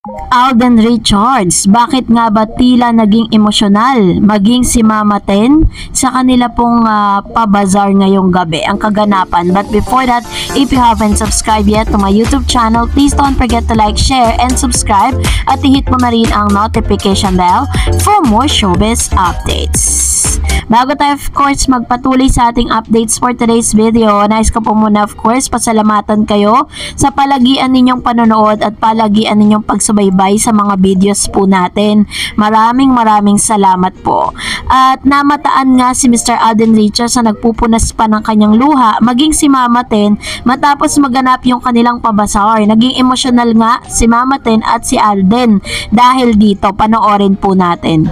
Alden Richards, bakit nga ba tila naging emosyonal maging si Mama Ten sa kanila pong pabazar ngayong gabi, ang kaganapan. But before that, if you haven't subscribed yet to my YouTube channel, please don't forget to like, share, and subscribe at i-hit mo na rin ang notification bell for more showbiz updates. Bago tayo of course magpatuloy sa ating updates for today's video, nais ko po muna of course pasalamatan kayo sa palagian ninyong panonood at palagian ninyong pagsubaybay sa mga videos po natin. Maraming salamat po. At namataan nga si Mr. Alden Richards na nagpupunas pa ng kanyang luha, maging si Mama Ten matapos maganap yung kanilang pabasar. Naging emosyonal nga si Mama Ten at si Alden dahil dito, panoorin po natin.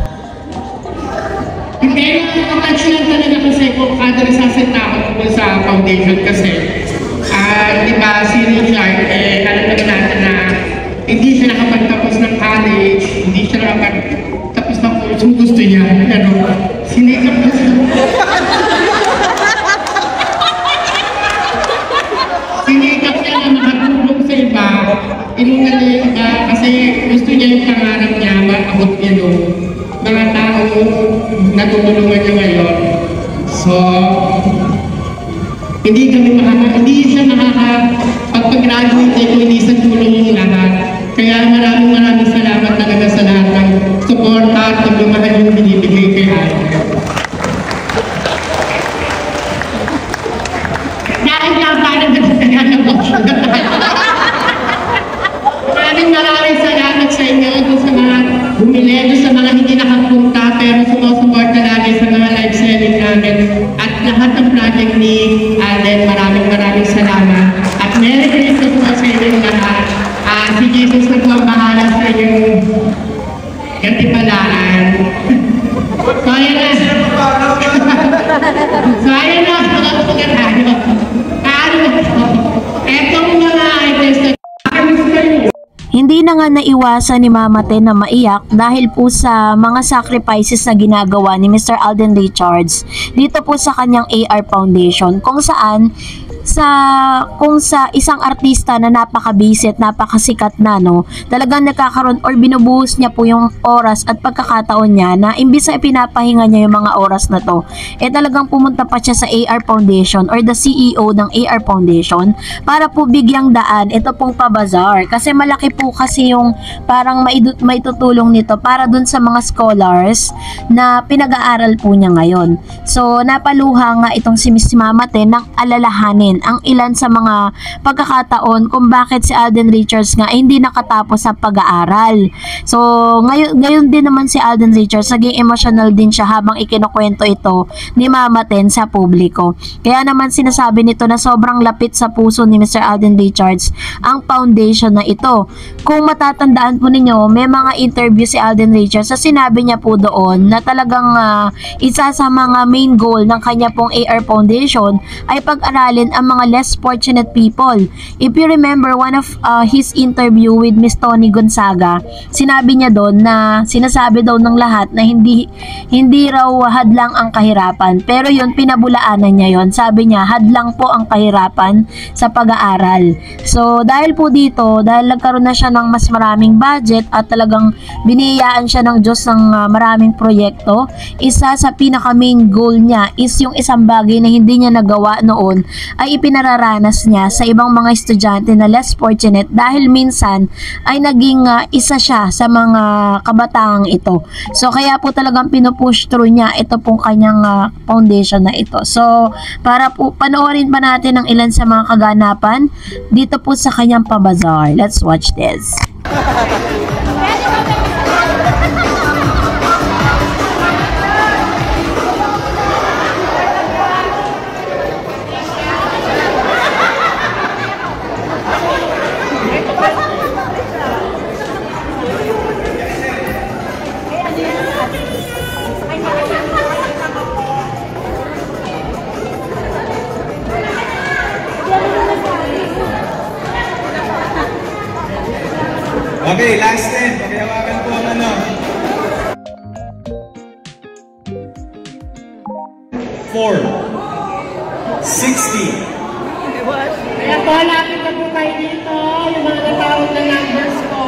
Hindi, nakatouch lang talaga kasi kung kada nasasita ako sa foundation kasi di ba si Richard, alam naman natin na hindi siya nakapagtapos ng college, hindi siya nakapagtapos ng course kung gusto niya, sinikap niya sinikap niya na makatulong sa iba, inungan niya yung iba kasi gusto niya yung pangarap niya, maabot niya mga tao natutulungan niya ngayon. So, hindi siya makakapag-graduate kung hindi sa tulong yung lahat. Kaya maraming salamat talaga sa lahat ng suporta at pagmamahal yung binibigay kay Ate. Dahil nga parang nagsasagal ng maraming salamat sa inyo doon sa mga bumili, doon sa mga hindi nakapunta pero sumusuporta lagi sa mga live selling namin at lahat ng project ni Alden. Maraming salamat at Merry Christmas po sa inyo lahat. Si Jesus na po ang bahala sa inyong katipalaan. So ayan na mga tayo. Etong mga items na hindi na nga naiwasan ni Mama Ten na maiyak dahil po sa mga sacrifices na ginagawa ni Mr. Alden Richards dito po sa kanyang AR Foundation, kung sa isang artista na napaka-busy at napakasikat na talagang nagkakaroon or binubuhos niya po yung oras at pagkakataon niya na imbis na ipinapahinga niya yung mga oras na to, talagang pumunta pa siya sa AR Foundation or the CEO ng AR Foundation para po bigyang daan ito pong pabazar kasi malaki po kasi yung parang maitutulong nito para dun sa mga scholars na pinag-aaral po niya ngayon. So napaluha nga itong si Miss Mama Ten ng alalahanin ang ilan sa mga pagkakataon kung bakit si Alden Richards nga hindi nakatapos sa pag-aaral. So ngayon din naman si Alden Richards naging emotional din siya habang ikinukwento ito ni Mama Ten sa publiko. Kaya naman sinasabi nito na sobrang lapit sa puso ni Mr. Alden Richards ang foundation na ito. Kung matatandaan po ninyo, may mga interview si Alden Richards sa sinabi niya po doon na talagang isa sa mga main goal ng kanya pong AR Foundation ay pag-aralin ang mga less fortunate people. If you remember one of his interview with Miss Tony Gonzaga, sinabi niya doon na sinasabi daw ng lahat na hindi raw hadlang ang kahirapan, pero yun pinabulaanan niya yon. Sabi niya hadlang po ang kahirapan sa pag-aaral. So dahil po dito, dahil nagkaroon na siya ng mas maraming budget at talagang biniyayaan siya ng Diyos ng maraming proyekto, isa sa pinaka main goal niya is yung isang bagay na hindi niya nagawa noon ay ipinararanas niya sa ibang mga estudyante na less fortunate dahil minsan ay naging isa siya sa mga kabataang ito. So kaya po talagang pinupush through niya ito pong kanyang foundation na ito. So para po panoorin pa natin ang ilan sa mga kaganapan dito po sa kanyang pabazar. Let's watch this. Okay, last 10. Pakihawakan po ang ano. 4. 60. Kaya po, lapit na po kayo dito. Yung mga natawag na numbers ko.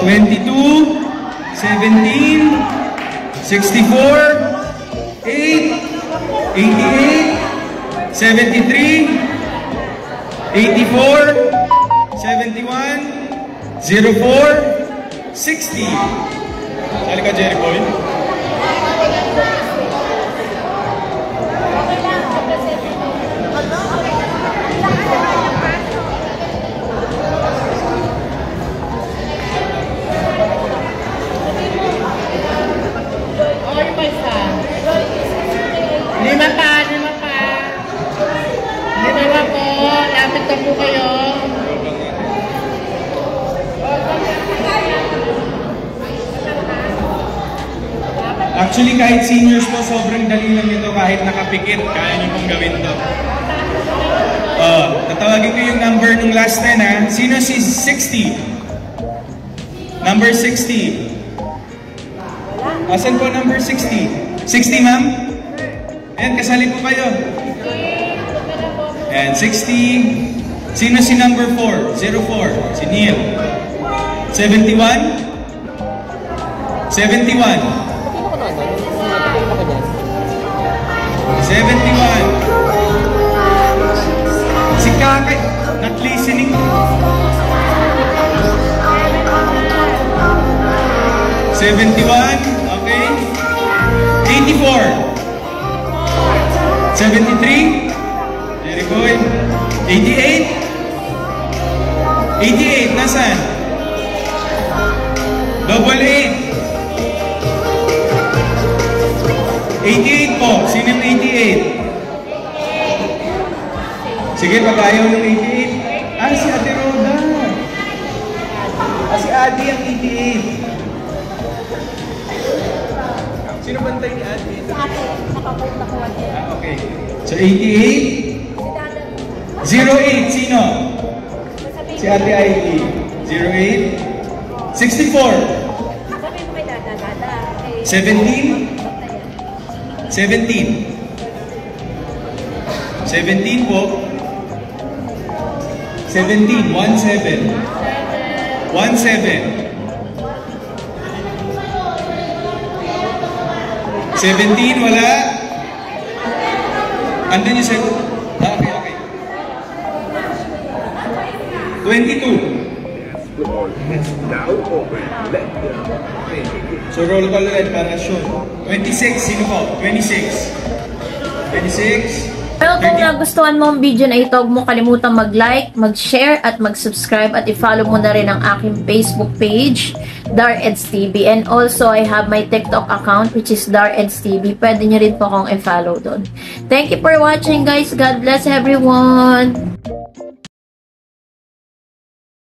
22, 17, 64, 8, 88, 73, 84, 71, 04, 60. Sali ka, Jerry Boy. Lima pa. Lima pa po. Lapit na po kayo. Actually, kahit seniors po, sobrang dali lang ito. Kahit nakapikit, kaya niyo pong gawin to. Tatawagin ko yung number ng last 10, ha? Sino si 60? Number 60. Asan po number 60? 60, ma'am? Ayan, kasali po kayo. Ayan, 60. Sino si number 4? 04. Si Neil. 71? 71. 71. Si Kakay, not listening. 71, okay. 84. 73. Very good. 88. 88, nasaan? Double 8. 88 po. Sino yung 88? Sige, pag ayaw ng 88. Ah, si Ate Roda. Si Adi ang 88. Sino bantay ni Adi? Si Ate. Nakapunta ko Adi. Ah, okay. So, 88. 08. Sino? Si Ate ID. 08. 64. 17. 17. 17 po. 17. 17. 17. 17, wala. Andun yung second. Ah, okay, okay. 22. So roll call ulit para sure. 26, sino po? 26. 26. Pero kung nagustuhan mo ang video na ito, huwag mo kalimutang mag-like, mag-share, at mag-subscribe, at i-follow mo na rin ang aking Facebook page, DarEdsTV. And also, I have my TikTok account, which is DarEdsTV. Pwede nyo rin po akong i-follow doon. Thank you for watching, guys. God bless everyone!